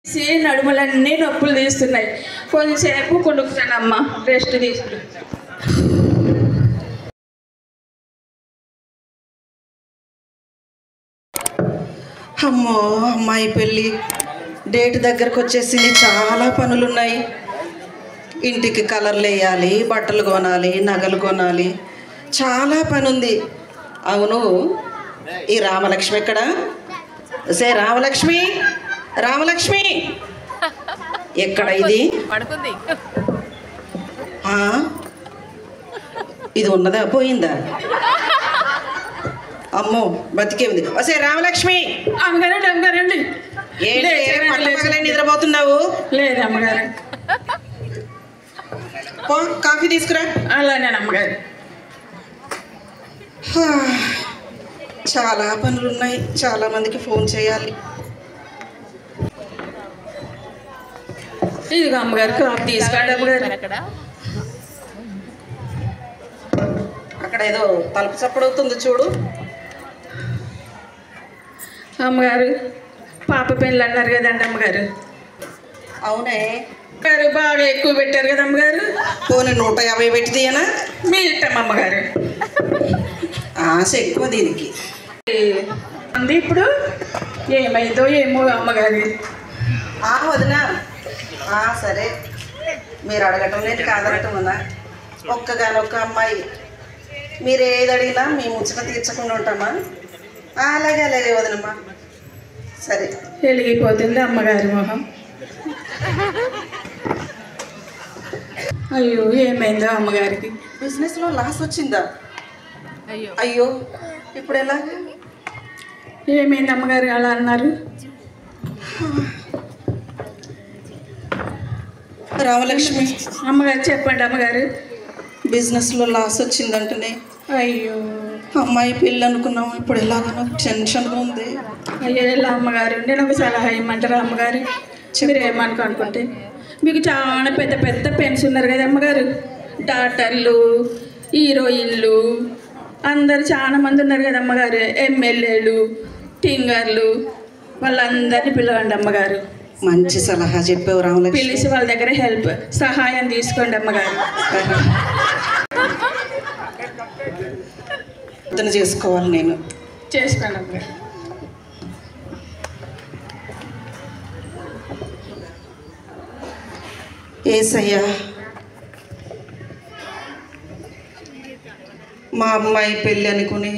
నడుములన్నీ నొప్పులు తీస్తున్నాయి. కొంచెంసేపు కొనుక్కుతానమ్మా, రెస్ట్ తీసుకుని. అమ్మో, అమ్మాయి పెళ్ళి డేట్ దగ్గరకు వచ్చేసింది. చాలా పనులు ఉన్నాయి. ఇంటికి కలర్లు వేయాలి, బట్టలు కొనాలి, నగలు కొనాలి, చాలా పని ఉంది. అవును, ఈ రామలక్ష్మి ఎక్కడ? సే రామలక్ష్మి, రామలక్ష్మి ఎక్కడ? ఇది ఇది ఉన్నదా పోయిందా? అమ్మో బతికే ఉంది. వసే రామలక్ష్మి. అమ్మగారండి, అమ్మగారండి. నిద్రపోతున్నావు? లేదు అమ్మగారు. కాఫీ తీసుకురా. అలానే అమ్మగారు. చాలా పనులు ఉన్నాయి, చాలా మందికి ఫోన్ చేయాలి. ఇదిగో అమ్మగారు, కాఫీ తీసుకోండి అమ్మగారు. అక్కడ ఏదో తలుపు చప్పుడు అవుతుంది చూడు. అమ్మగారు, పాప పెళ్ళి అన్నారు కదండి అమ్మగారు. అవునే గారు, బాగా ఎక్కువ పెట్టారు కదా అమ్మగారు. పోనీ 150 పెట్టి తీయనా? మీ ఇష్టం అమ్మగారు. ఆశ ఎక్కువ దీనికి. అంది ఇప్పుడు ఏమైందో ఏమో అమ్మగారు. వదినా, సరే, మీరు అడగటం లేదు కాదనటం ఉందా? ఒక్కగానొక్క అమ్మాయి, మీరు ఏది అడిగినా మీ ముచ్చట తీర్చకుండా ఉంటామా? అలాగే అలాగే వదినమ్మా. సరే. వెలిగిపోతుంది అమ్మగారి మొహం. అయ్యో, ఏమైందో అమ్మగారికి. బిజినెస్లో లాస్ వచ్చిందా? అయ్యో, ఇప్పుడు ఎలా? ఏమైంది అమ్మగారు అలా అన్నారు? రామలక్ష్మి. అమ్మగారు చెప్పండి అమ్మగారు. బిజినెస్లో లాస్ వచ్చిందంటేనే. అయ్యో, అమ్మాయి పెళ్ళి అనుకున్నాం, ఇప్పుడు ఎలాగో నాకు టెన్షన్గా ఉంది. అయ్యో ఎలా అమ్మగారు? నేను ఒక సలహా ఇమ్మంటారా అమ్మగారు? మీరు ఏమనుకుంటే, మీకు చాలా పెద్ద పెద్ద పెన్స్ ఉన్నారు కదా అమ్మగారు. డాక్టర్లు, హీరోయిన్లు అందరు చాలా మంది ఉన్నారు కదా అమ్మగారు. ఎమ్మెల్యేలు, టింగర్లు, వాళ్ళందరినీ పిలవండి అమ్మగారు. మంచి సలహా చెప్పావు రామలక్ష్మి. పిలిచి వాళ్ళ దగ్గర సహాయం తీసుకోండి అమ్మగారు. అతను చేసుకోవాలి, నేను చేసుకోండి అమ్మగారు. ఏసయ్యా, మా అమ్మాయి పెళ్ళి అనుకుని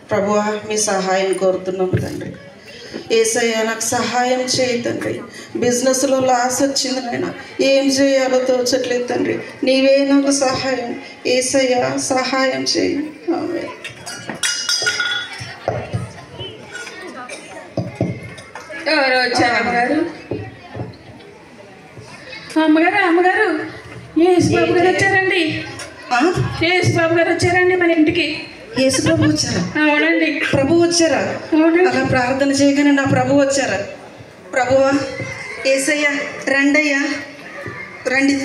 ప్రభువా మీ సహాయం కోరుతున్నాం తండ్రి. ఏసయ్యా, నాకు సహాయం చేయి తండ్రి. బిజినెస్లో లాస్ వచ్చింది నాయన, ఏం చేయాలో తోచట్లేదు తండ్రి. నీవే నాకు సహాయం. ఏసయ్యా, సహాయం చేయి. ఆమేన్. ఎవరు వచ్చారు అమ్మగారు? అమ్మగారు, అమ్మగారు, యేసుబాబు గారు వచ్చారండి. యేసుబాబు గారు వచ్చారండి మన ఇంటికి. యేసుప్రభు వచ్చారా? అవునండి. ప్రభు వచ్చారా? అవునండి. అలా ప్రార్థన చేయగానే నా ప్రభు వచ్చారా? ప్రభువా, యేసయ్యా, రండయ్యా, రండి.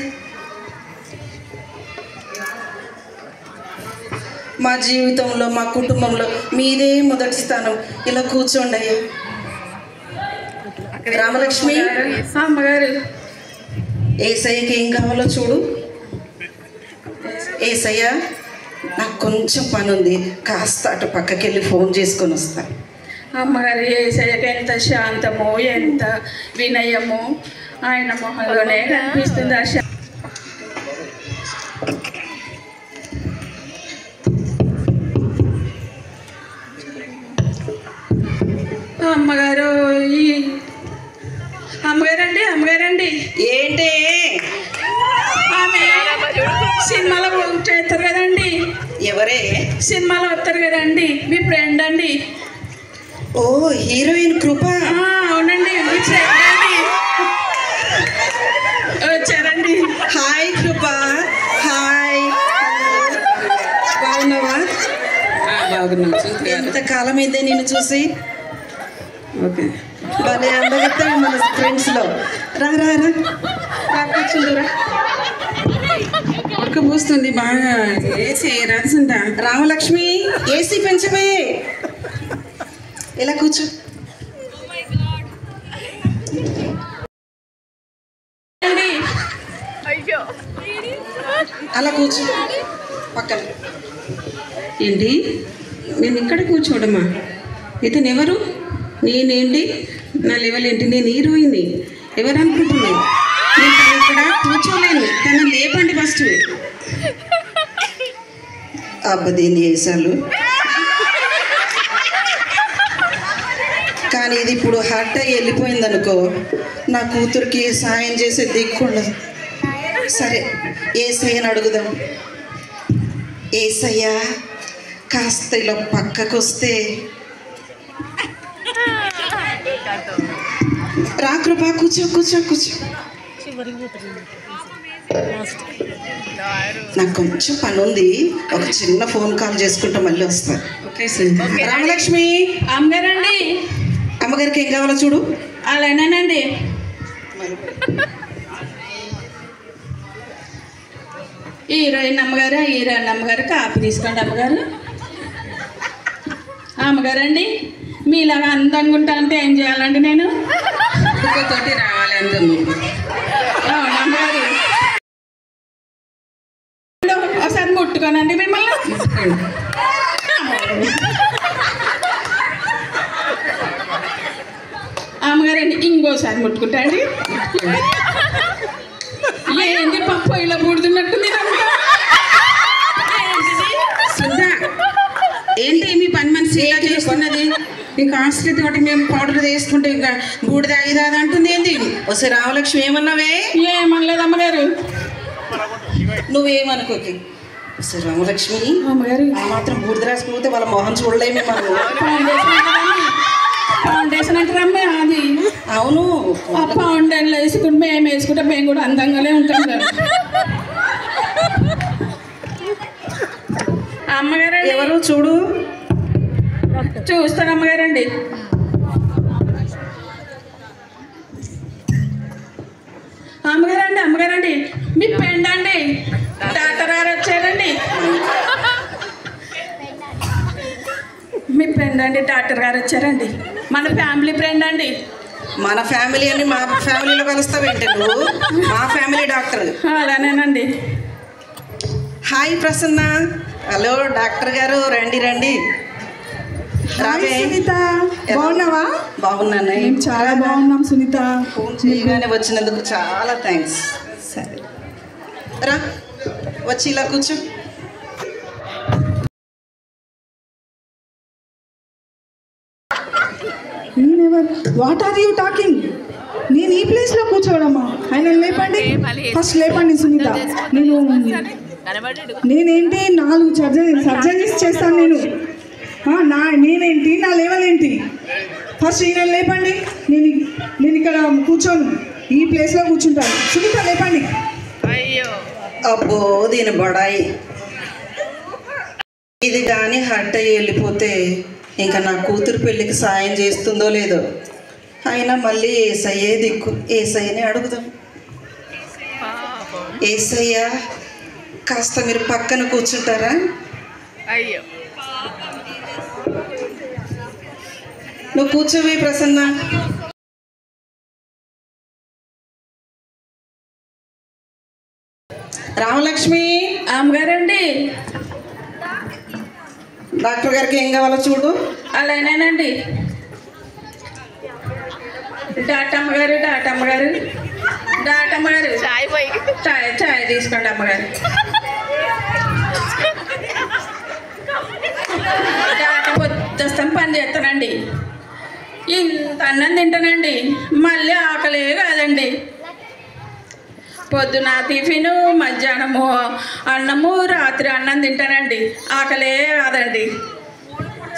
మా జీవితంలో, మా కుటుంబంలో మీదే మొదటి స్థానం. ఇలా కూర్చోండి అయ్యా. రామలక్ష్మి, అమ్మగారు, ఏసయ్యకి ఏం కావాలో చూడు. ఏసయ్యా, నాకు కొంచెం పని ఉంది, కాస్త అటు పక్కకి వెళ్ళి ఫోన్ చేసుకొని వస్తా. అమ్మగారు, యేసయ్యకి ఎంత శాంతమో, ఎంత వినయమో ఆయన మొహంలోనే కనిపిస్తుంది. ఆ అమ్మగారు, అమ్మగారండి, అమ్మగారండి. ఏంటే? ఆమె సినిమాలో చేస్తారు కదండి. ఎవరే? సినిమాలో వస్తారు కదండి, మీ ఫ్రెండ్ అండి. ఓ, హీరోయిన్ కృప. అవునండి, మీ ఫ్రెండ్ అండి. వచ్చారండి. హాయ్ కృప. హాయ్, బాగున్నావా? బాగున్నాను. ఎంతకాలం అయితే నేను చూసి. ఓకే, భలే అందగత్తా మన ఫ్రెండ్స్లో. రా రా రా, కూర్చుందురా. ఉడకపోస్తుంది బాగా. ఏసీ రాసిందా? రామలక్ష్మి, ఏసీ పెంచబోయే. ఇలా కూర్చో. అలా కూర్చో పక్కన. ఏంటి నేను ఇక్కడ కూర్చోడమ్మా? ఇతను ఎవరు? నేనేంటి? నా లెవెల్ ఏంటి? నేను హీరోయిన్ని. ఎవరు అనుకుంటున్నాను? నేను తను ఇక్కడ కూర్చోలేను. తను లేపండి ఫస్ట్. అబ్బదీని వేసాలు. కానీ ఇది ఇప్పుడు హర్ట్ అయ్యి వెళ్ళిపోయింది అనుకో, నా కూతురికి సాయం చేసే దిక్కుండదు. సరే ఏసయ్యని అడుగుదాం. ఏసయ్యా కాస్త ఇలా పక్కకు వస్తే. రా కృపా, కూర్చో కూర్చో కూర్చో. నాకు కొంచెం పని ఉంది, ఒక చిన్న ఫోన్ కాల్ చేసుకుంటా మళ్ళీ వస్తా. Okay sir. రామలక్ష్మి అమ్మగారండి. అమ్మగారికి ఏం కావాలో చూడు. అలానేనండి. హీరోయిన్ అమ్మగారు, హీరోయిన్ అమ్మగారు కాపీ తీసుకోండి అమ్మగారు. అమ్మగారండి మీలాగా అందంగా ఉంటానంటే ఏం చేయాలండి నేను? తోటి రావాలి అందరూ. అవును అమ్మగారు. ఒకసారి ముట్టుకోనండి మిమ్మల్ని. అమ్మగారండి ఇంకోసారి ముట్టుకుంటా అండి. ఏంది పప్పు ఇలా పుడుతున్నట్టుంది. సుధా, ఏంటి మీ పని మనిషి ఇలా చేస్తున్నది? ఇంకా హాస్టల్ తోటి మేము పౌడర్ వేసుకుంటే ఇంకా బూడిద ఐదా అంటుంది. ఏంది? వస్తే రామలక్ష్మి ఏమన్నావే? ఏమనలేదు అమ్మగారు. నువ్వేమనుకోకి. వస్తే రామలక్ష్మి అమ్మగారు ఆ మాత్రం బూడిద రాసుకుపోతే వాళ్ళ మొహం చూడలేమే మనం. ఫౌండేషన్ అంటారా అమ్మాయి? అది అవును. ఆ ఫౌండేషన్లో వేసుకుంటే మేము వేసుకుంటే మేము కూడా అందంగానే ఉంటాం కదా అమ్మగారు. ఎవరు చూడు. చూస్తాను అమ్మగారండి. అమ్మగారండి అమ్మగారండి మీ ఫ్రెండ్ అండి, డాక్టర్ గారు వచ్చారండి. మీ ఫ్రెండ్ అండి, డాక్టర్ గారు వచ్చారండి. మన ఫ్యామిలీ ఫ్రెండ్ అండి. మన ఫ్యామిలీ అని మా ఫ్యామిలీలో కలుస్తావేంటి నువ్వు? మా ఫ్యామిలీ డాక్టర్. అలానేనండి. హాయ్ ప్రసన్న. హలో డాక్టర్ గారు, రండి రండి. రావే. సునీత బాగున్నావా? బాగున్నాను. మేము చాలా బాగున్నాం సునీత. ఫోన్ చేయగానే వచ్చినందుకు చాలా థ్యాంక్స్. సరే రా వచ్చి ఇలా కూర్చో. నేనెవరు? What are you talking? నేను ఈ ప్లేస్లో కూర్చోవడమ్మా? ఆయన లేపండి ఫస్ట్, లేపండి సునీత. నేనేంటి 4 సర్జరీస్ చేస్తాను నేను. నేనేంటి, నా లెవెల్ ఏంటి? ఫస్ట్ ఈయన లేపండి. నేను ఇక్కడ కూర్చోను, ఈ ప్లేస్లో కూర్చుంటాను. సునీత లేపండి. అబ్బో దీని బడాయి. ఇది కానీ హర్ట్ అయ్యి వెళ్ళిపోతే ఇంకా నా కూతురు పెళ్ళికి సాయం చేస్తుందో లేదో. అయినా మళ్ళీ ఏసయ్యే దిక్కు. ఏసయ్యని అడుగుదాం. ఏసయ్య కాస్త మీరు పక్కన కూర్చుంటారా? అయ్యో నువ్వు కూర్చోవే ప్రసన్న. రామలక్ష్మి అమ్మగారండి. డాక్టర్ గారికి ఏం కావాలో చూడు. అలానేనండి. డాటమ్మగారు డాటమ్మగారు డాటమ్మగారు చాయ్ తీసుకోండి అమ్మగారు. డాట పొద్దుస్తాను పని చేస్తానండి. ఇంత అన్నం తింటానండి, మళ్ళీ ఆకలే కాదండి. పొద్దున టిఫిను, మధ్యాహ్నము అన్నము, రాత్రి అన్నం తింటానండి, ఆకలే కాదండి.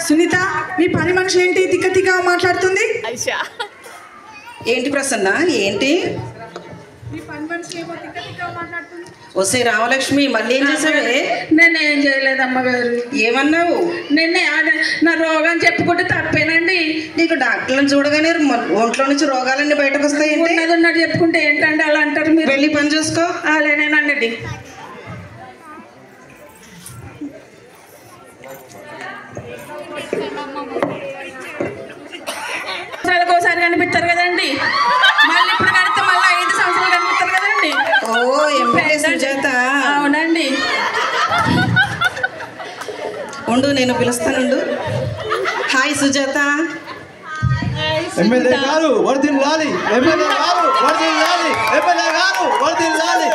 సునీత మీ పని మనిషి ఏంటి తిక్క తిక్క మాట్లాడుతుంది? ఏంటి ప్రసన్న ఏంటి? వస్తే రామలక్ష్మి మళ్ళీ ఏం చేసావే? నేనేం చేయలేదు అమ్మగారు. ఏమన్నావు? నిన్నే నా రోగం చెప్పుకుంటే తప్పేనండి. నీకు డాక్టర్లను చూడగానే ఒంట్లో నుంచి రోగాలన్నీ బయటకు వస్తాయి. ఉన్నది ఉన్నట్టు చెప్పుకుంటే ఏంటంటే అలా అంటారు మీరు. వెళ్ళి పని చూసుకో. అలానేనండి. ఒకసారి కనిపిస్తారు కదండి, మళ్ళీ ఇప్పుడు కడితే మళ్ళీ 5 సంవత్సరాలు కనిపిస్తారు కదండి. ఓ ఎంపీ సుజాత. అవునండి. నేను పిలుస్తానుండు. హాయ్ సుజాత. ఎమ్మెల్యే గారు వర్ధిల్లాలి, ఎమ్మెల్యే గారు వర్ధిల్లాలి, ఎమ్మెల్యే గారు వర్ధిల్లాలి.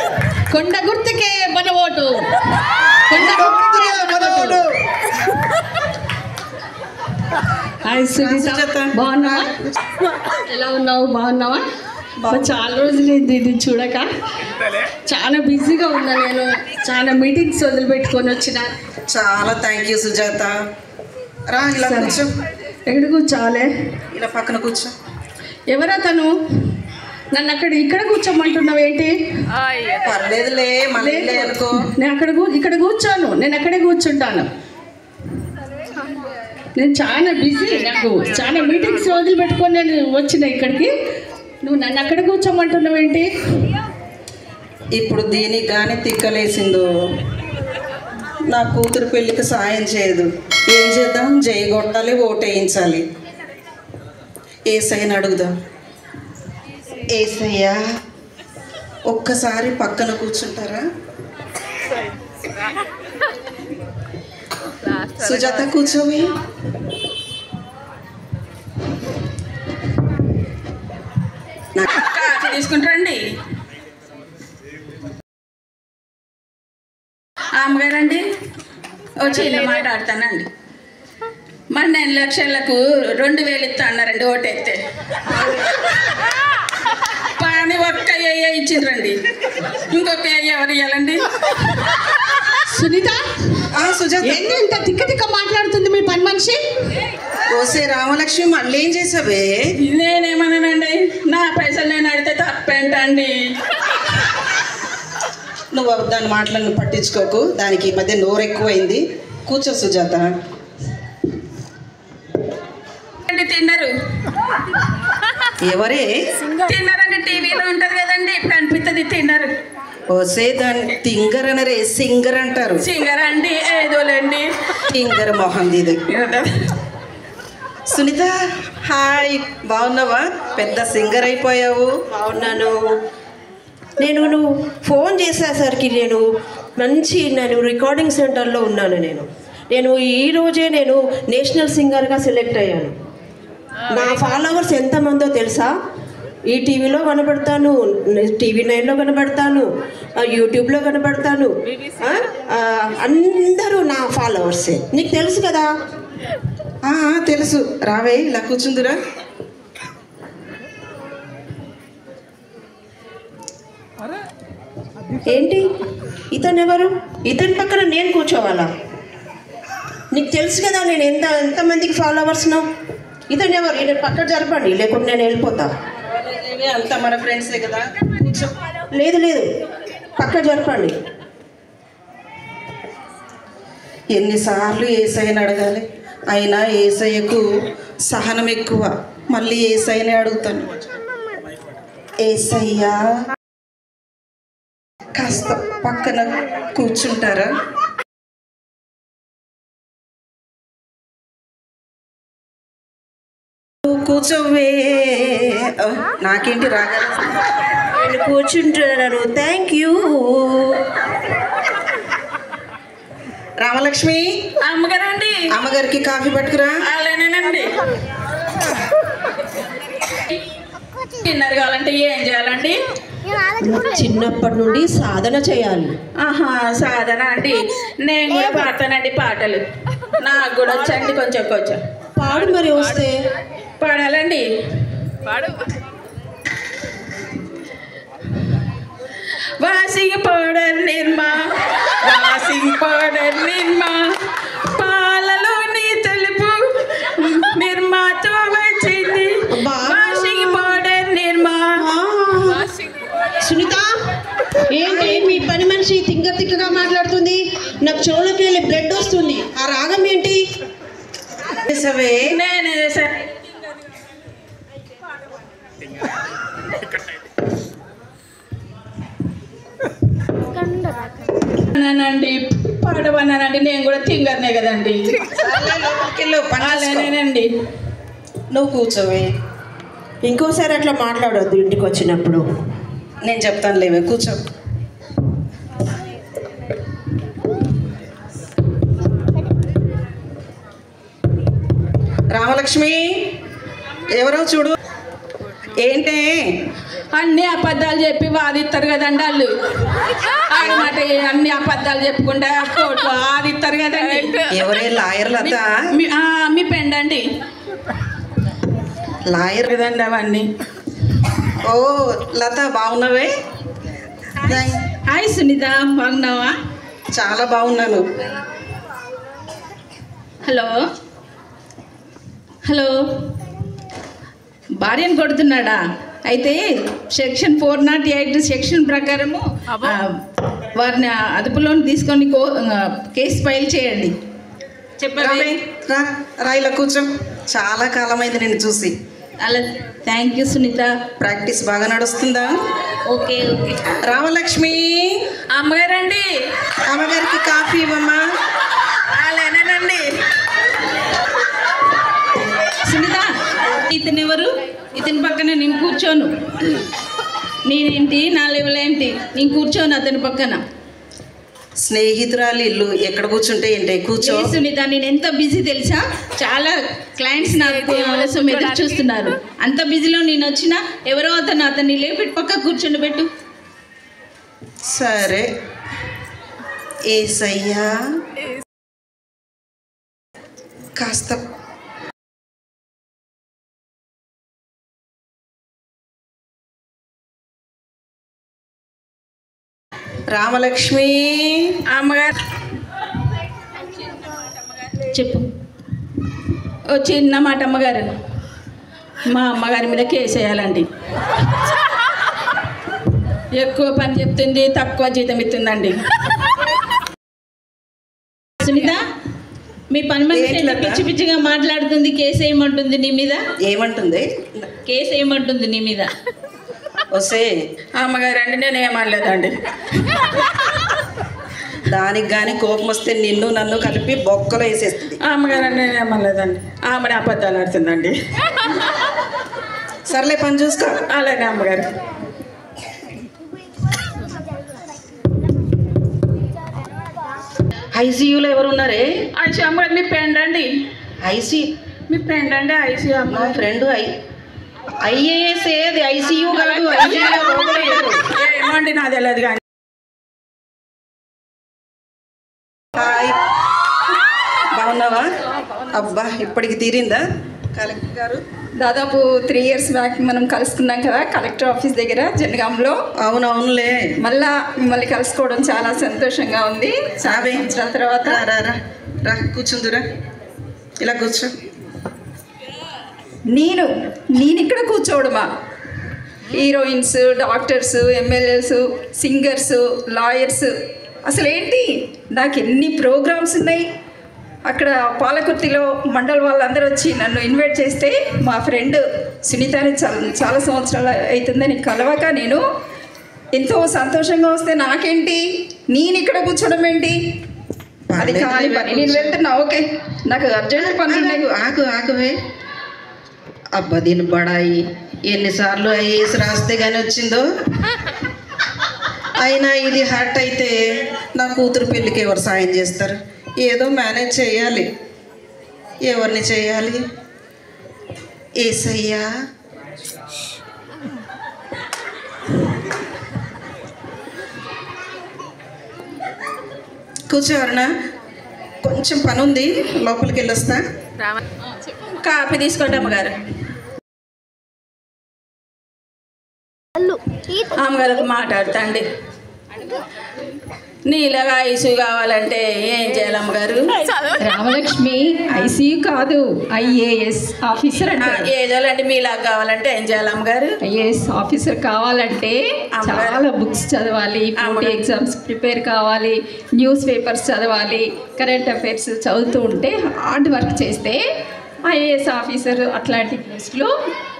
కొండ గుర్తుకే మన ఓటు, కొండ గుర్తుకే మన ఓటు. హాయ్ సునీత, బాగున్నావా? ఎలా ఉన్నావు? బాగున్నావా? చాలా రోజులైంది ఇది చూడక, చాలా బిజీగా ఉన్నా నేను, చాలా మీటింగ్స్ వదిలిపెట్టుకొని వచ్చిన. చాలా థ్యాంక్ యూ సుజాత. రా ఇలా కూర్చో. ఎక్కడ కూర్చోవాలి? ఇలా పక్కన కూర్చో. ఎవరా తను? నన్ను ఇక్కడ కూర్చోమంటున్నావు ఏంటి? పర్లేదులే, మళ్ళీ అనుకో. నేను ఇక్కడ కూర్చోను, నేను అక్కడే కూర్చుంటాను. నేను చాలా బిజీ, నాకు చాలా మీటింగ్స్ వదిలిపెట్టుకొని నేను వచ్చిన ఇక్కడికి. నువ్వు నన్ను అక్కడ కూర్చోమంటున్నావు ఏంటి? ఇప్పుడు దీనికి కానీ తిక్కలేసిందో, నా కూతురు పెళ్ళికి సాయం చేయదు. ఏం చేద్దాం? జయగొట్టాలి, ఓటేయించాలి. ఏసయ్యని అడుగుదాం. ఏసయ్య, ఒక్కసారి పక్కన కూర్చుంటారా? సుజాత కూర్చోవి. కాఫీ తీసుకుంటారండి. అమ్మగారండి, వచ్చి ఇల్లు మాట్లాడతానండి. మరి 9 లక్షలకు 2000 ఇస్తా అన్నారండి ఓటెత్తే. పాని ఒక్క అయ్యే ఇచ్చిండ్రండి, ఇంకొక ఎవరు ఇవ్వాలండి? సునీత, సుజాత ఏంటి ఇంత తిక్క తిక్క మాట్లాడుతుంది మీ పని మనిషి? ఓసే రామలక్ష్మి, మళ్ళీ ఏం చేసావే? నేనేమన్నానండి? నా పైసలు నేను అడిగితే తప్పేంటండి? నువ్వు దాని మాటలను పట్టించుకోకు, దానికి ఈ మధ్య నోరు ఎక్కువైంది. కూర్చో సుజాత. తిన్నారు ఎవరే? తిన్నారండి, టీవీలో ఉంటది కదండి, కనిపిస్తుంది. తిన్నారు. ఓసే దాన్ని తింగర్ అనరే, సింగర్ అంటారు. సింగర్ అండి, ఏదోలేండి. తింగర్ మొహం ఇది. సునీత, హాయ్, బాగున్నావా? పెద్ద సింగర్ అయిపోయావు. బాగున్నాను. నువ్వు ఫోన్ చేసేసరికి నేను రికార్డింగ్ సెంటర్లో ఉన్నాను. నేను ఈరోజే నేషనల్ సింగర్గా సెలెక్ట్ అయ్యాను. నా ఫాలోవర్స్ ఎంతమందో తెలుసా? ఈ టీవీలో కనబడతాను, TV9లో కనబడతాను, యూట్యూబ్లో కనబడతాను. అందరూ నా ఫాలోవర్సే. నీకు తెలుసు కదా? తెలుసు. రావే, ఇలా కూర్చుందిరా. ఏంటి ఇతను ఎవరు? ఇతని పక్కన నేను కూర్చోవాలా? నీకు తెలుసు కదా నేను ఎంతమందికి ఫాలోవర్స్ను. ఇతను ఎవరు? ఈయన పక్కన జరపండి, లేకుంటే నేను వెళ్ళిపోతా. అంతా మన ఫ్రెండ్సే కదా, కూర్చో. లేదు పక్క జరపండి. ఎన్నిసార్లు ఏసయ్యని అడగాలి, అయినా ఏసయ్యకు సహనం ఎక్కువ. మళ్ళీ ఏసయ్యని అడుగుతాను. ఏసయ్యా, కాస్త పక్కన కూర్చుంటారా? కూర్చోవే. నాకేంటి రాగా? నేను కూర్చుంటున్నాను. Thank you. రామలక్ష్మి, అమ్మగారండి, అమ్మగారికి కాఫీ పట్టుకురా. అలానేనండి. డిన్నర్ కావాలంటే ఏం చేయాలండి? చిన్నప్పటి నుండి సాధన చేయాలి. ఆహా, సాధన అండి. నేను కూడా పాడతానండి పాటలు, నాకు కూడా వచ్చండి. కొంచెం పాడు మరి. వస్తే పాడాలండి. వాషింగ్ పౌడర్ నిర్మా, వాషింగ్ పౌడర్ నిర్మా, పాలలోని తెలుపు నిర్మాతో వచ్చింది. వాషింగ్ పౌడర్ నిర్మా. సునీత, ఏంటి మీ పని మనిషి తిక్కగా మాట్లాడుతుంది? నాకు చెవులకి వెళ్ళి బ్లడ్ వస్తుంది. ఆ రాగం ఏంటి? నేనే చేశాను. అన్నానండి, పాడమన్నానండి. నేను కూడా తింగర్నే కదండి. అలానేనండి. నువ్వు కూర్చోవే. ఇంకోసారి అట్లా మాట్లాడొద్దు ఇంటికి వచ్చినప్పుడు. నేను చెప్తాను, లేవే, కూర్చో. చూడు. ఏంటే అన్ని అబద్ధాలు చెప్పి వాదిస్తారు కదండి వాళ్ళు. అనమాట అన్ని అబద్ధాలు చెప్పుకుంటే కోర్టులో వాదిస్తారు కదండి. ఎవరే లాయర్ లత? మీ పెండండి లాయర్ కదండి అవన్నీ. ఓ లత బాగున్నావే? హాయ్ సునీత, బాగున్నావా? చాలా బాగున్నాను. హలో హలో, భార్యను కొడుతున్నాడా? అయితే సెక్షన్ 408 సెక్షన్ ప్రకారము వారిని అదుపులోకి తీసుకొని కేసు ఫైల్ చేయండి. చెప్పండి. రా ఇలా కూర్చో. చాలా కాలమైంది నిన్ను చూసి. అలా థ్యాంక్ యూ సునీత. ప్రాక్టీస్ బాగా నడుస్తుందా? Okay okay. రామలక్ష్మి అమ్మగారండి, అమ్మగారికి కాఫీ ఇవ్వమ్మా. అలానేనండి. సునీత, ఇతను ఎవరు? ఇతని పక్కన నేను కూర్చోను. నేనేంటి, నా లెవెల్ ఏంటి? నేను కూర్చోను అతని పక్కన. స్నేహితురాలు ఇల్లు ఎక్కడ కూర్చుంటే ఏంటి? కూర్చో. సునీత, నేను ఎంత బిజీ తెలుసా? చాలా క్లయింట్స్ నాకు కోసం ఎదురు చూస్తున్నారు. అంత బిజీలో నేను వచ్చినా ఎవరో అతన్ని లేపెట్టి పక్క కూర్చొని పెట్టు. సరే. ఏసయ్యా కాస్త రామలక్ష్మి అమ్మగారు చెప్పు. ఓ చిన్న మాట అమ్మగారు, మా అమ్మగారి మీద కేసు వేయాలండి. ఎక్కువ పని చెప్తుంది, తక్కువ జీతం ఇస్తుందండి. సునీత, మీ పని మనిషి పిచ్చి పిచ్చిగా మాట్లాడుతుంది. కేసు ఏమంటుంది నీ మీద? ఏమంటుంది? కేసు ఏమంటుంది నీ మీద? వస్తే అమ్మగారు అండి, నేను ఏమనలేదండి. దానికి కానీ కోపం వస్తే నిన్ను నన్ను కలిపి బొక్కలో వేసేస్తుంది. అమ్మగారు అండి, నేను ఏమనలేదండి. ఆమె అబద్ధాలు ఆడుతుందండి. సర్లే, పని చూసుకో. అలాగే అమ్మగారు. ఐసీయూలో ఎవరు ఉన్నారే? ఐసీ అమ్మగారు మీ ఫ్రెండ్ అండి. ఐసీ మీ ఫ్రెండ్ అండి ఐసీ అమ్మ. మా ఫ్రెండ్ ఐఏఎస్ ఏది? ఐసీయూ కాదు. ఏమండి నాకు తెలియదు కానీ. హాయ్, బాగున్నావా? అబ్బా, ఇప్పటికి తీరిందా? కలెక్టర్ గారు దాదాపు 3 years బ్యాక్ మనం కలుసుకున్నాం కదా కలెక్టర్ ఆఫీస్ దగ్గర జనగాంలో. అవునవునులే. మళ్ళా మిమ్మల్ని కలుసుకోవడం చాలా సంతోషంగా ఉంది. చాలా సంవత్సరాల తర్వాత. రా రా రా, కూర్చుందురా. ఇలా కూర్చో. నేను ఇక్కడ కూర్చోవడమా? Heroines, doctors, MLAs, singers, lawyers, అసలు ఏంటి నాకు ఎన్ని ప్రోగ్రామ్స్ ఉన్నాయి. అక్కడ పాలకుర్తిలో మండల్ వాళ్ళందరూ వచ్చి నన్ను ఇన్వైట్ చేస్తే మా ఫ్రెండ్ సునీతని చాలా సంవత్సరాలు అవుతుందని కలవక నేను ఎంతో సంతోషంగా వస్తే నాకేంటి, నేను ఇక్కడ కూర్చోవడం ఏంటి? అది కాని పని. నేను వెళ్తున్నా. ఓకే, నాకు అర్జెంట్ పనులు ఉన్నాయి. ఆకువే. అబ్బా, దీని బడాయి ఎన్నిసార్లు ఐఏఎస్ రాస్తే కానీ వచ్చిందో. అయినా ఇది హర్ట్ అయితే నా కూతురు పెళ్ళికి ఎవరు సాయం చేస్తారు? ఏదో మేనేజ్ చేయాలి. ఎవరిని చేయాలి? ఏసయ్యా, కూర్చోవరణ. కొంచెం పని ఉంది, లోపలికి వెళ్ళొస్తా. కాఫీ తీసుకోండి అమ్మగారు. అమ్మగారికి మాట్లాడుతా అండి. నీలాగా ఐసీ కావాలంటే ఏం చేయాలి అమ్మగారు? రామలక్ష్మి ఐసీయూ కాదు, ఐఏఎస్ ఆఫీసర్ అంటే. ఏదోలండి, మీలాగా కావాలంటే ఏం చేయాలి అమ్మగారు? ఐఏఎస్ ఆఫీసర్ కావాలంటే చాలా బుక్స్ చదవాలి, పోటీ ఎగ్జామ్స్ ప్రిపేర్ కావాలి, న్యూస్ పేపర్స్ చదవాలి, కరెంట్ అఫైర్స్ చదువుతూ ఉంటే హార్డ్ వర్క్ చేస్తే ఐఏఎస్ ఆఫీసర్ అట్లాంటి పోస్టులు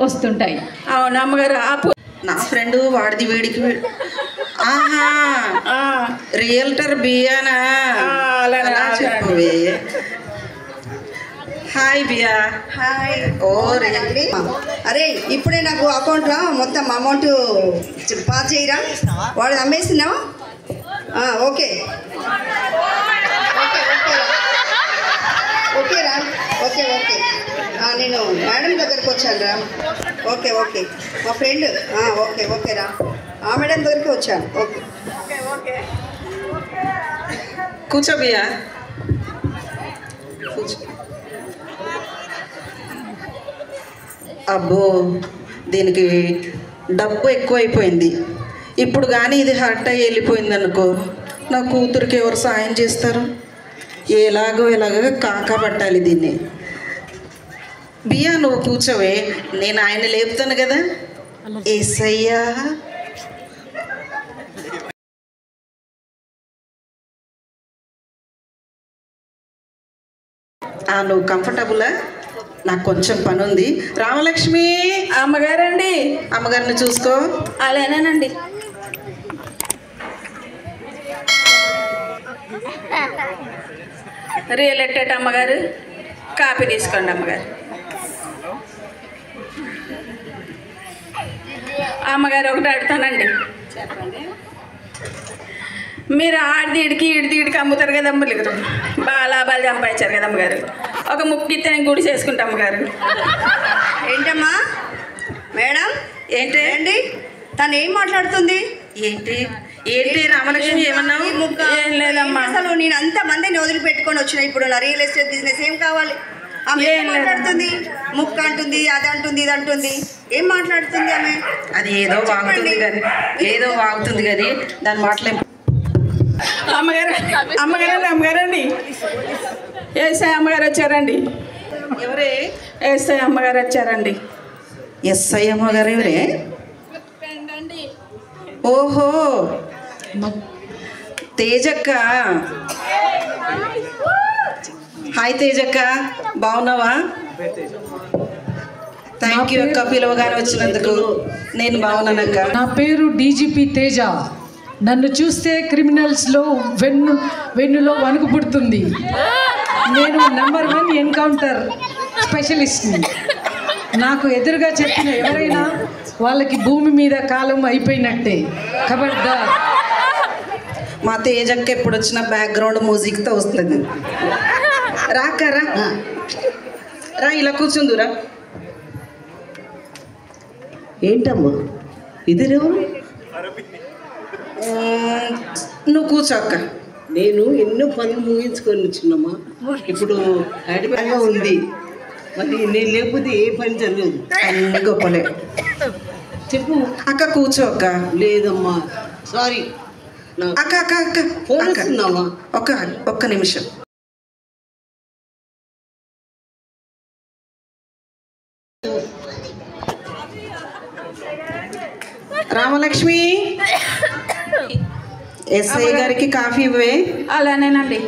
వస్తుంటాయి. అవును అమ్మగారు. నా ఫ్రెండ్ వాడిది వీడికి ఆహా, రియల్టర్ బియానా? అలా చెప్పవే. హాయ్ బియా. హాయ్. ఓ రియల్లీ? అరే, ఇప్పుడే నాకు అకౌంట్లో మొత్తం అమౌంట్ పాస్ చేయరా? వాడు అమ్మేస్తున్నావా? ఓకే. ఓకే రా, ఓకే ఓకే. నేను మేడం దగ్గరికి వచ్చాను రా. ఓకే ఓకే, మా ఫ్రెండ్. ఓకే ఓకే రా, ఆ మేడం దగ్గరికి వచ్చాను. Okay okay okay. కూర్చో బియ్యా, కూర్చో. అబ్బో, దీనికి డబ్బు ఎక్కువైపోయింది. ఇప్పుడు కానీ ఇది హర్ట్ అయ్యి వెళ్ళిపోయింది అనుకో, నా కూతురికి ఎవరు సాయం చేస్తారు? ఎలాగో కాకా పట్టాలి దీన్ని. బియ్యా నువ్వు కూర్చోవే, నేను ఆయన లేపుతాను కదా. యేసయ్యా, నువ్వు కంఫర్టబులా? నాకు కొంచెం పని ఉంది. రామలక్ష్మి. అమ్మగారండి. అమ్మగారిని చూసుకో. అలానేనండి. రియల్ ఎస్టేట్ అమ్మగారు, కాపీ తీసుకోండి అమ్మగారు. అమ్మగారు ఒకటి అడుగుతానండి. మీరు ఆడిదీడికి ఈడిదీడికి అమ్ముతారు కదా అమ్మగారు, బాగా లాభాలు సంపాదించారు కదా అమ్మగారు. ఒక ముక్కితే నేను గుడి చేసుకుంటా అమ్మగారు. ఏంటమ్మా మేడం? ఏంటి తను ఏం మాట్లాడుతుంది? ఏంటి ఏంటి రామలక్ష్మి ఏమన్నావు? ఏం లేదమ్మా. అసలు నేను అంతమందిని వదిలిపెట్టుకొని వచ్చిన ఇప్పుడు నా రియల్ ఎస్టేట్ బిజినెస్ ఏం కావాలి? ఆమె ఏం మాట్లాడుతుంది? ముక్క అంటుంది, అది అంటుంది, ఇది అంటుంది. ఏం మాట్లాడుతుంది ఆమె? అది ఏదో వాగుతుంది కానీ దాని మాటలేం. అమ్మగారు అమ్మగారండి, ఎస్ఐ అమ్మగారు వచ్చారండి. ఎవరే? ఎస్ఐ అమ్మగారు వచ్చారండి. ఎస్ఐ అమ్మగారు ఎవరే? ఓహో, తేజక్క. హాయ్ తేజక్క, బాగున్నావా? థ్యాంక్ యూ అక్క, పిలవగానే వచ్చినందుకు. నేను బాగున్నానక్క. నా పేరు డీజీపీ తేజ. నన్ను చూస్తే క్రిమినల్స్లో వెన్నులో వణుకు పుడుతుంది. నేను నంబర్ 1 ఎన్కౌంటర్ స్పెషలిస్ట్ని. నాకు ఎదురుగా చెప్పిన ఎవరైనా వాళ్ళకి భూమి మీద కాలం అయిపోయినట్టే. కాబట్టి మా తేజక్క ఎప్పుడు వచ్చిన బ్యాక్గ్రౌండ్ మ్యూజిక్తో వస్తుంది. రాకరా రా, ఇలా కూర్చుందురా. ఏంటమ్మా ఇదేవరు? నువ్వు కూర్చోక్క. నేను ఎన్నో పనులు ముగించుకొని వచ్చినమ్మా. ఇప్పుడు అడిపగా ఉంది, మరి నేను లేకపోతే ఏ పని జరగదు. అన్ని గొప్పలే. చెప్పు అక్క, కూర్చోక్క. లేదమ్మా, సారీ. అక్క అక్క అక్క ఫోన్ వస్తుందమ్మా. ఒక్క నిమిషం. రామలక్ష్మి, ఎస్ఐ గారికి కాఫీ ఇవ్వే. అలానేనండి.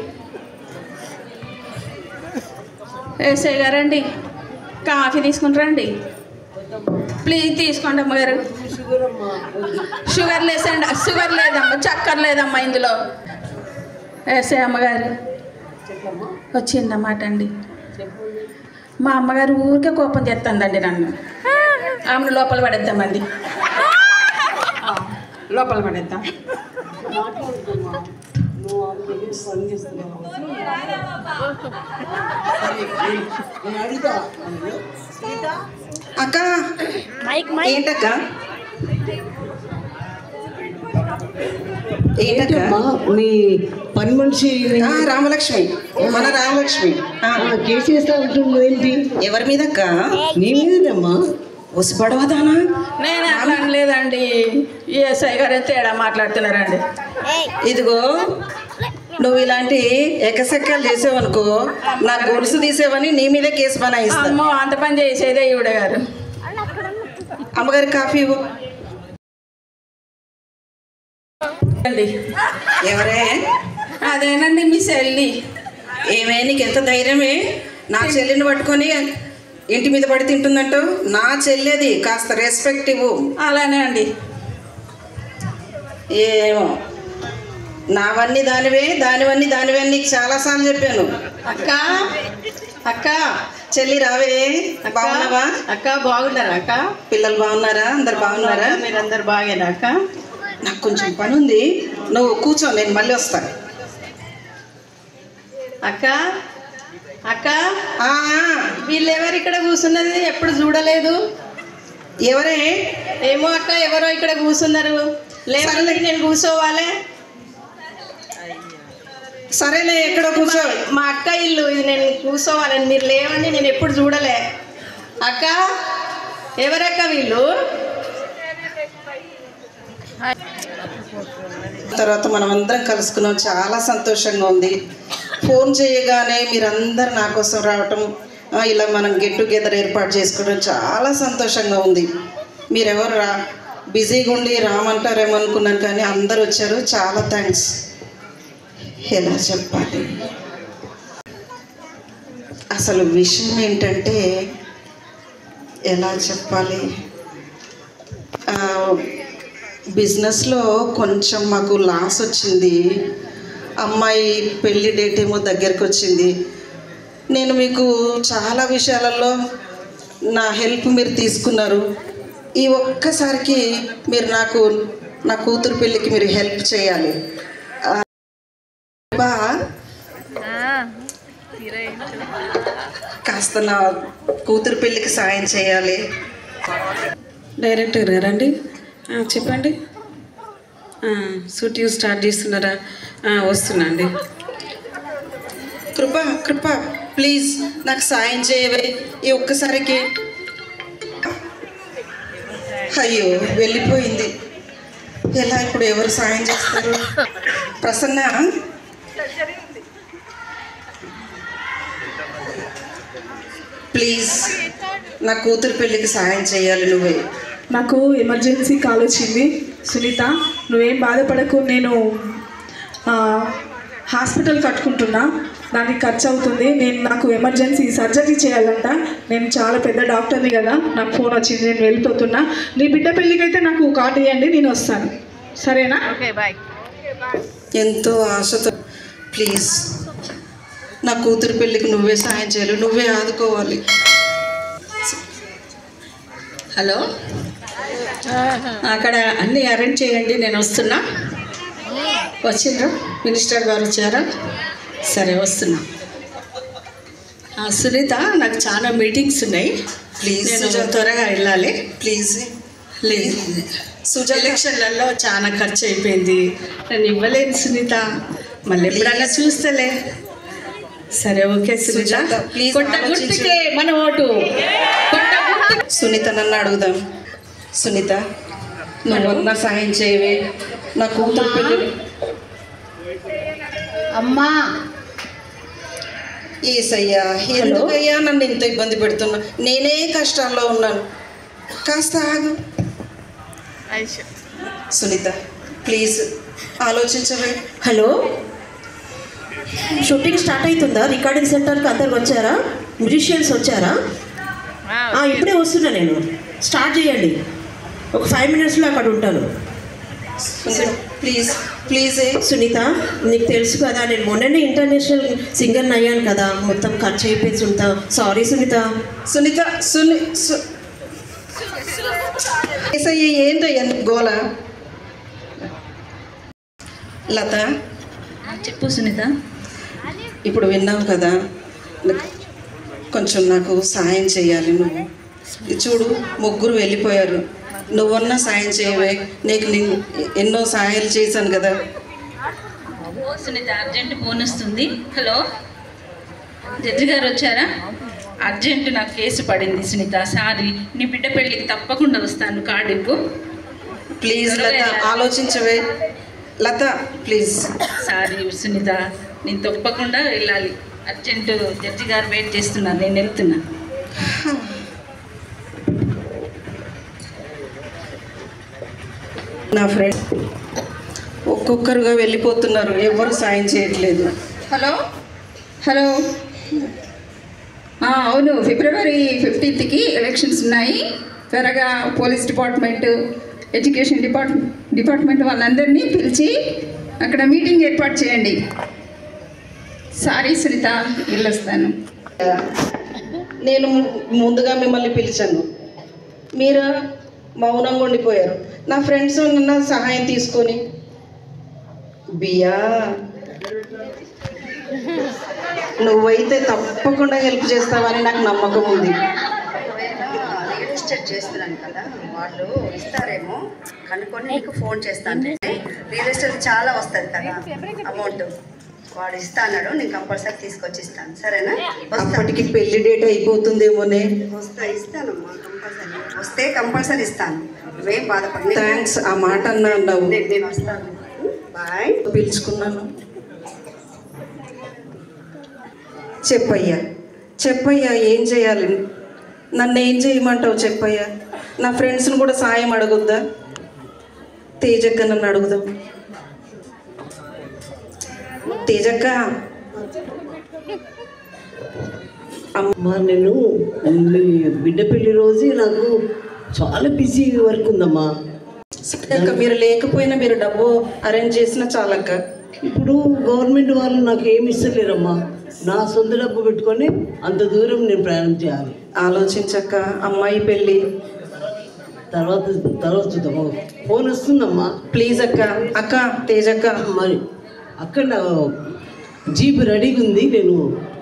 ఎస్ఐ గారండి, కాఫీ తీసుకుంటారండి. ప్లీజ్ తీసుకోండి అమ్మగారు. షుగర్ లేదమ్మా, చక్కెర లేదమ్మా ఇందులో. ఎస్ఐ అమ్మగారు వచ్చిందన్నమాట అండి. మా అమ్మగారు ఊరికే కోపం చేస్తుందండి నన్ను. ఆమెను లోపల పడేద్దామండి, లోపల పడేద్దాం. అక్క ఏంటక్క? ఏంటమ్మా మీ పని మనిషి? రామలక్ష్మి, మన రామలక్ష్మి. కేసు వేస్తా ఉంటుంది ఏంటి? ఎవరి మీదక్క? నీ మీదమ్మా. వసి పడవదానా? నేను అట్లా లేదండి, ఎస్ఐ గారే తేడా మాట్లాడుతున్నారండి. ఇదిగో, నువ్వు ఇలాంటి ఎకసెక్కలు చేసేవనుకో, నా గొలుసు తీసేవని నీ మీదే కేసు బనాయిస్తా. అమ్మో, అంత పని చేసేదే ఈవిడ గారు. అమ్మగారి కాఫీ ఇవ్వు. ఎవరే? అదేనండి మీ చెల్లి. ఏమే, నీకు ఎంత ధైర్యమే నా చెల్లిని పట్టుకొని ఇంటి మీద పడి తింటుందంటూ? నా చెల్లిది, కాస్త రెస్పెక్ట్ ఇవ్వు. అలానే అండి. ఏమో, నావన్నీ దానివే, దానివన్నీ దానివే అని నీకు చాలాసార్లు చెప్పాను. అక్క అక్క చెల్లి రావే. బాగున్నావా అక్క? బాగున్నారా అక్క? పిల్లలు బాగున్నారా? అందరు బాగున్నారా? మీరందరు బాగేనా అక్క? నాకు కొంచెం పని ఉంది, నువ్వు కూర్చో, నేను మళ్ళీ వస్తాను. అక్క అక్క వీళ్ళు ఎవరు ఇక్కడ కూర్చున్నది ఎప్పుడు చూడలేదు. ఎవరే? ఏమో అక్క ఎవరో ఇక్కడ కూర్చున్నారు. లేదంటే నేను కూర్చోవాలి. సరేలే ఎక్కడ కూర్చో. మా అక్క ఇల్లు ఇది, నేను కూర్చోవాలని. మీరు లేవండి, నేను ఎప్పుడు చూడలే. అక్క ఎవరక్క వీళ్ళు? తర్వాత మనం అందరం కలుసుకున్నాం, చాలా సంతోషంగా ఉంది. ఫోన్ చేయగానే మీరందరూ నా కోసం రావటం, ఇలా మనం గెట్ టుగెదర్ ఏర్పాటు చేసుకోవడం చాలా సంతోషంగా ఉంది. మీరెవరు బిజీగా ఉండి రామంటారేమో అనుకున్నాను, కానీ అందరు వచ్చారు. చాలా థ్యాంక్స్. ఎలా చెప్పాలి, అసలు విషయం ఏంటంటే ఎలా చెప్పాలి, బిజినెస్లో కొంచెం మాకు లాస్ వచ్చింది. అమ్మాయి పెళ్ళి డేట్ ఏమో దగ్గరికి వచ్చింది. నేను మీకు చాలా విషయాలలో నా హెల్ప్ మీరు తీసుకున్నారు. ఈ ఒక్కసారికి మీరు నాకు నా కూతురు పెళ్ళికి మీరు హెల్ప్ చేయాలి. కాస్త నా కూతురు పెళ్ళికి సాయం చేయాలి. డైరెక్టర్ గారండి, చెప్పండి. షూటింగ్ స్టార్ట్ చేస్తున్నారా? వస్తున్నా అండి. కృప ప్లీజ్ నాకు సాయం చేయవే ఈ ఒక్కసారికి. అయ్యో వెళ్ళిపోయింది. ఎలా ఇప్పుడు ఎవరు సాయం చేస్తారు? ప్రసన్న, ప్లీజ్ నా కూతురు పెళ్ళికి సాయం చేయాలి నువ్వే. నాకు ఎమర్జెన్సీ కాల్ వచ్చింది. సునీత, నువ్వేం బాధపడకు. నేను హాస్పిటల్ కట్టుకుంటున్నా, దానికి ఖర్చు అవుతుంది. నాకు ఎమర్జెన్సీ సర్జరీ చేయాలంట. నేను చాలా పెద్ద డాక్టర్ని కదా, నాకు ఫోన్ వచ్చింది, నేను వెళ్ళిపోతున్నా. నీ బిడ్డ పెళ్ళికి అయితే నాకు కార్డు ఇవ్వండి, నేను వస్తాను. సరేనా? Okay bye. ఎంతో ఆశతో ప్లీజ్ నా కూతురు పెళ్ళికి నువ్వే సాయం చేయాలి, నువ్వే ఆదుకోవాలి. హలో, అక్కడ అన్నీ అరేంజ్ చేయండి, నేను వస్తున్నా. వచ్చిండ్రా? మినిస్టర్ గారు వచ్చారా? సరే వస్తున్నా. సునీత, నాకు చాలా మీటింగ్స్ ఉన్నాయి, ప్లీజ్ నేను త్వరగా వెళ్ళాలి. ప్లీజ్ లేదు, ఎలక్షన్లలో చాలా ఖర్చు అయిపోయింది, నేను ఇవ్వలేను సునీత. మళ్ళీ ఎప్పుడన్నా చూస్తలే. సరే ఓకే సునీత, కొట్ట గుర్తుకే మన ఓటు. సునీత నన్ను అడుగుదాం. సునీత, నువ్వన్నా సాయం చేయవే నా కూతురు పెళ్ళి. అమ్మా ఏసయ్యా, ఎందుకయ్యా నన్ను ఇంత ఇబ్బంది పెడుతున్నా? నేనే కష్టాల్లో ఉన్నాను, కాస్త ఆగు. సునీత ప్లీజ్ ఆలోచించవే. హలో, షూటింగ్ స్టార్ట్ అవుతుందా? రికార్డింగ్ సెంటర్కి అందరికి వచ్చారా? మ్యూజిషియన్స్ వచ్చారా? ఇప్పుడే వస్తున్నా నేను. స్టార్ట్ చేయండి, ఒక 5 మినిట్స్లో అక్కడ ఉంటాను. Please please. సునీత, నీకు తెలుసు కదా, నేను మొన్ననే ఇంటర్నేషనల్ సింగర్ని అయ్యాను కదా, మొత్తం ఖర్చు అయిపోయింది సునీత. సారీ సునీత. సునీత ఏంటయ్యా గోల? లత, చెప్పు సునీత. ఇప్పుడు విన్నావు కదా, కొంచెం నాకు సాయం చేయాలి నువ్వు. చూడు, ముగ్గురు వెళ్ళిపోయారు, నువ్వన్నా సాయం చేయవే. నేను ఎన్నో సాయాలు చేశాను కదా. సునీత, అర్జెంట్ ఫోన్ వస్తుంది. హలో, జడ్జి గారు వచ్చారా? అర్జెంట్ నాకు కేసు పడింది సునీత, సారీ. నీ బిడ్డ పెళ్ళికి తప్పకుండా వస్తాను, కార్డు ఇవ్వు ప్లీజ్. లత ఆలోచించవే. లత ప్లీజ్. సారీ సునీత, నేను తప్పకుండా వెళ్ళాలి. అర్జెంటు జడ్జి గారు వెయిట్ చేస్తున్నారు, నేను వెళ్తున్నా. నా ఫ్రెండ్ ఒక్కొక్కరుగా వెళ్ళిపోతున్నారు, ఎవరు సాయం చేయట్లేదు. హలో హలో, అవును, ఫిబ్రవరి 15కి ఎలక్షన్స్ ఉన్నాయి. త్వరగా పోలీస్ డిపార్ట్మెంట్, ఎడ్యుకేషన్ డిపార్ట్మెంట్ వాళ్ళందరినీ పిలిచి అక్కడ మీటింగ్ ఏర్పాటు చేయండి. సారీ సునీత, వెళ్ళొస్తాను. నేను ముందుగా మిమ్మల్ని పిలిచాను, మీరు మౌనంగా ఉండిపోయారు. నా ఫ్రెండ్స్ నా సహాయం తీసుకొని బియ్యా నువ్వైతే తప్పకుండా హెల్ప్ చేస్తావని నాకు నమ్మకం ఉంది. రియల్ ఎస్టేట్ చేస్తున్నాను కదా, వాళ్ళు ఇస్తారేమో కనుక్కొని నీకు ఫోన్ చేస్తాను. రియల్ ఎస్టేట్ చాలా వస్తుంది కదా అమౌంట్, వాడు ఇస్తాడు, నేను కంపల్సరీ తీసుకొచ్చి ఇస్తాను. సరేనా? అప్పటికి పెళ్లి డేట్ అయిపోతుందేమోనే. ఇస్తానమ్మా, కంపల్సరీ వస్తే కంపల్సరీ ఇస్తాను. నువ్వేం బాధపడి. థ్యాంక్స్, ఆ మాట అన్నావు. నేను వస్తాను. బాయ్. పిలుచుకున్నాను. చెప్పయ్యా ఏం చేయాలి? నన్ను ఏం చేయమంటావు చెప్పయ్యా? నా ఫ్రెండ్స్ని కూడా సాయం అడగొద్దా? తేజక్క నన్ను అడుగుదాం. తేజక్క, అమ్మా నేను బిడ్డ పెళ్లి రోజు నాకు చాలా బిజీ వర్క్ ఉందమ్మా. అక్క మీరు లేకపోయినా మీరు డబ్బు అరేంజ్ చేసినా చాలక్క. ఇప్పుడు గవర్నమెంట్ వాళ్ళు నాకు ఏమి ఇస్తలేరమ్మా. నా సొంత డబ్బు పెట్టుకొని అంత దూరం నేను ప్రయాణం చేయాలి. ఆలోచించక్క, అమ్మాయి పెళ్ళి తర్వాత చూద్దాము. ఫోన్ వస్తుందమ్మా. ప్లీజ్ అక్క. అక్క తేజక్క, మరి అక్కడ నా జీప్ రెడీగా ఉంది, నేను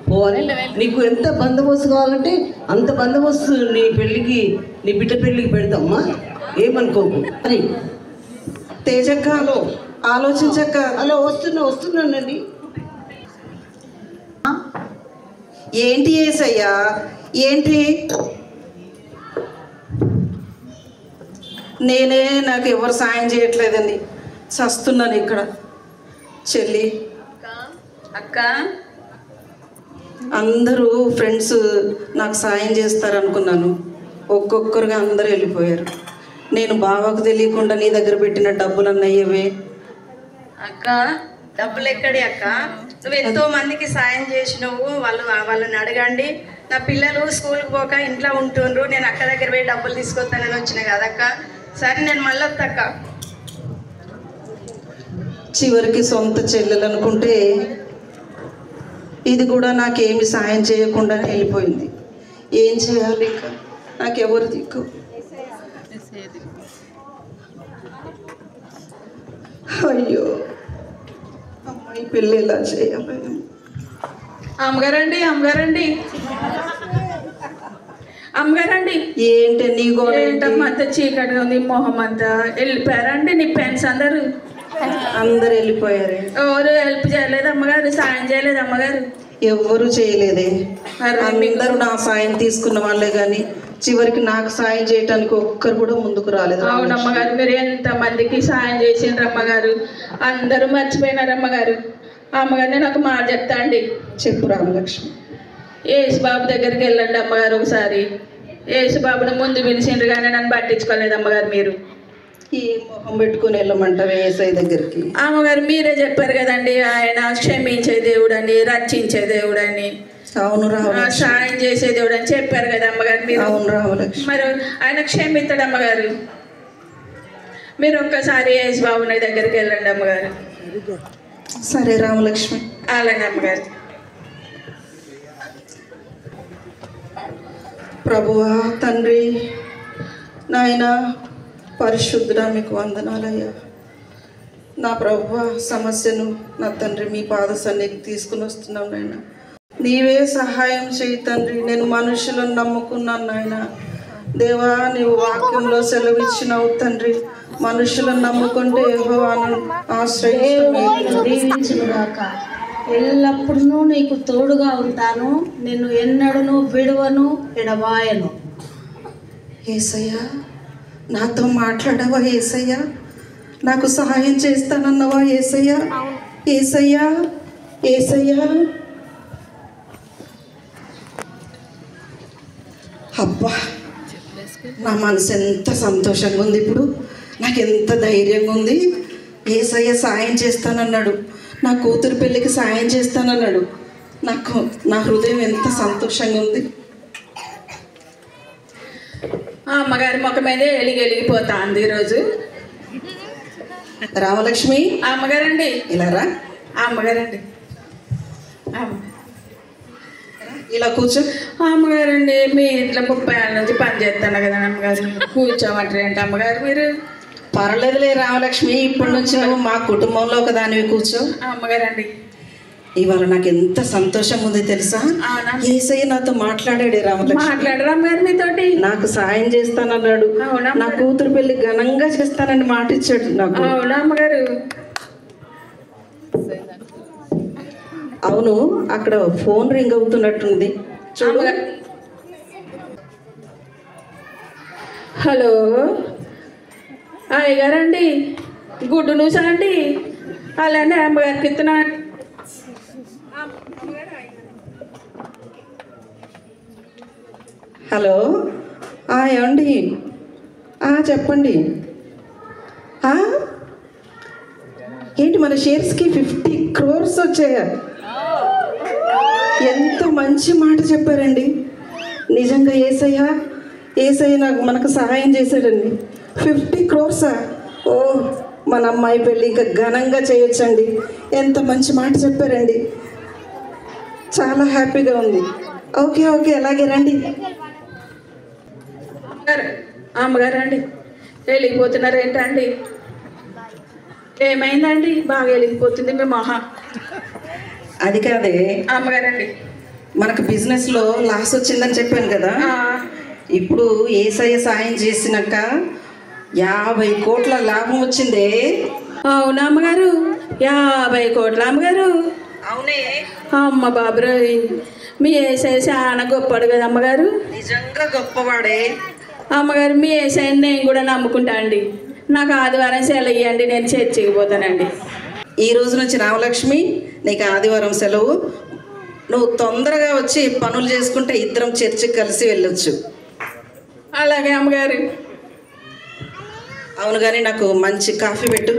పోవాలి. నీకు ఎంత బందోబస్తు కావాలంటే అంత బందోబస్తు నీ పెళ్ళికి, నీ బిడ్డ పెళ్ళికి పెడతామ్మా, ఏమనుకోకు. మరి తేజక్క, హలో ఆలోచించక్క. హలో వస్తున్నానండి. ఏంటి యేసయ్యా, ఏంటి? నాకు ఎవరు సాయం చేయట్లేదండి, చస్తున్నాను ఇక్కడ. చెల్లి, అక్క, అందరూ ఫ్రెండ్స్ నాకు సాయం చేస్తారనుకున్నాను. ఒక్కొక్కరుగా అందరూ వెళ్ళిపోయారు. నేను బావకు తెలియకుండా నీ దగ్గర పెట్టిన డబ్బులు అన్నయ్యవే. అక్క, డబ్బులు ఎక్కడి అక్క? నువ్వు ఎంతో మందికి సాయం చేసినావు. వాళ్ళని అడగండి. నా పిల్లలు స్కూల్కి పోక ఇంట్లో ఉంటుండ్రు, నేను అక్క దగ్గర పోయి డబ్బులు తీసుకొస్తానని వచ్చిన కదక్క. సరే నేను మళ్ళీ వస్తాక్క. చివరికి సొంత చెల్లెలు అనుకుంటే ఇది కూడా నాకేమి సాయం చేయకుండా వెళ్ళిపోయింది. ఏం చేయాలి ఇంకా? నాకెవరు దిక్కు? అయ్యో, అమ్మాయి పెళ్ళి ఎలా చేయాలి? అమ్మగారండి, ఏంటి నీ గోడ? అంతా చీకటిగా ఉంది, మొహం అంతా. వెళ్ళిపోయారండి నీ ఫ్రెండ్స్ అందరూ? అందరు వెళ్ళిపోయారు. ఎవరు హెల్ప్ చేయలేదు అమ్మగారు? సాయం చేయలేదు అమ్మగారు? ఎవ్వరు చేయలేదే. అందరూ నా సాయం తీసుకున్న వాళ్ళే కానీ చివరికి నాకు సాయం చేయడానికి ఒక్కరు కూడా ముందుకు రాలేదు. అవునమ్మగారు, మీరు ఎంత మందికి సాయం చేసిండ్రు అమ్మగారు. అందరూ మర్చిపోయినారు అమ్మగారు. అమ్మగారు నేను ఒక మాట చెప్తా అండి. చెప్పు రామలక్ష్మి. యేసుబాబు దగ్గరికి వెళ్ళండి అమ్మగారు ఒకసారి. యేసుబాబుని ముందు పిలిచిండ్రు కానీ నన్ను పట్టించుకోలేదు అమ్మగారు. మీరు ఈ మొహం పెట్టుకుని వెళ్ళమంటావే యేసయ్య దగ్గరికి? అమ్మగారు మీరే చెప్పారు కదండి, ఆయన క్షమించే దేవుడని, రక్షించే దేవుడని. అవును రామలక్ష్మి. సాయం చేసే దేవుడు అని చెప్పారు కదా అమ్మగారు మీరు. అవును రామలక్ష్మి. మరి ఆయన క్షమిస్తాడు అమ్మగారు. మీరు ఒక్కసారి యేసుబాబుని దగ్గరికి వెళ్ళండి అమ్మగారు. సరే రామలక్ష్మి. అలాగే అమ్మగారు. ప్రభువా, తండ్రి, నాయనా పరిశుద్ధుడా, మీకు వందనాలయ్యా. నా ప్రభువా, సమస్యను నా తండ్రి మీ పాద సన్నిధికి తీసుకుని వస్తున్నాం నాయన. నీవే సహాయం చేయి తండ్రి. నేను మనుషులను నమ్ముకున్నాను నాయన. దేవా, నీవు వాక్యంలో సెలవిచ్చినావు తండ్రి, మనుషులను నమ్ముకుంటే యెహోవాను దీవించుగాక. ఎల్లప్పుడూ నీకు తోడుగా ఉంటాను, నిన్ను ఎన్నడను విడువను, ఎడబాయను. యేసయ్యా, నాతో మాట్లాడవా యేసయ్యా? నాకు సహాయం చేస్తానన్నవా యేసయ్యా? యేసయ్యా, యేసయ్యా. అబ్బా, నా మనసు ఎంత సంతోషంగా ఉంది ఇప్పుడు. నాకు ఎంత ధైర్యంగా ఉంది. యేసయ్య సాయం చేస్తానన్నాడు, నా కూతురు పెళ్ళికి సాయం చేస్తానన్నాడు. నా హృదయం ఎంత సంతోషంగా ఉంది. అమ్మగారి ముఖం మీద వెలిగిపోతా ఉంది ఈరోజు. రామలక్ష్మి, అమ్మగారండి ఇలా రా. అమ్మగారండి, ఇలా కూర్చో. అమ్మగారండి, మీ ఇంట్లో 30 ఏళ్ళ నుంచి పని చేస్తాను కదా అమ్మగారు, కూర్చోమంటారు ఏంటి అమ్మగారు మీరు? పర్లేదులే రామలక్ష్మి, ఇప్పటి నుంచి నువ్వు మా కుటుంబంలో ఒక దానివి, కూర్చో. అమ్మగారండి, ఇవాళ నాకు ఎంత సంతోషం ఉంది తెలుసా? యేసయ్య నాతో మాట్లాడాడు మీతోటి. నాకు సాయం చేస్తానన్నాడు. నా కూతురు పెళ్లి ఘనంగా చేస్తానని మాట ఇచ్చాడు నాకు. అవునా అమ్మగారు? అవును, అక్కడ ఫోన్ రింగ్ అవుతున్నట్టుంది చూడు. హలో అయ్యగారండి, గుడ్డు న్యూస్ అండి. అలానే అమ్మగారికి ఇస్తున్నా. హలో ఏమండి? చెప్పండి. ఏంటి మన షేర్స్కి 50 crores వచ్చాయా? ఎంత మంచి మాట చెప్పారండి. నిజంగా ఏసయ్య మనకు సహాయం చేశాడండి. 50 crores. ఓ, మన అమ్మాయి పెళ్ళి ఇంకా ఘనంగా చేయొచ్చండి. ఎంత మంచి మాట చెప్పారండి. చాలా హ్యాపీగా ఉంది. ఓకే అలాగే రండి. అమ్మగారు అండి, వెళ్ళిపోతున్నారు ఏంటండి? ఏమైందండి? బాగా వెళ్ళిపోతుంది మీ మొహం. అది కాదే అమ్మగారండి, మనకు బిజినెస్లో లాస్ వచ్చిందని చెప్పాను కదా. ఇప్పుడు యేసయ్య సాయం చేసినాక 50 కోట్ల లాభం వచ్చిందే. అవునా అమ్మగారు? 50 కోట్ల అమ్మగారు? అవునే అమ్మ బాబురాయ్, మీ యేసయ్య చాలా గొప్పవాడు కదా అమ్మగారు. నిజంగా గొప్పవాడే అమ్మగారు. మీ యేసయ్యని నేను కూడా నమ్ముకుంటా అండి. నాకు ఆదివారం సెలవు ఇవ్వండి, నేను చర్చికి పోతానండి. ఈ రోజు నుంచి రామలక్ష్మి, నీకు ఆదివారం సెలవు. నువ్వు తొందరగా వచ్చి పనులు చేసుకుంటే ఇద్దరం చర్చికి కలిసి వెళ్ళొచ్చు. అలాగే అమ్మగారు. అవును, కానీ నాకు మంచి కాఫీ పెట్టు.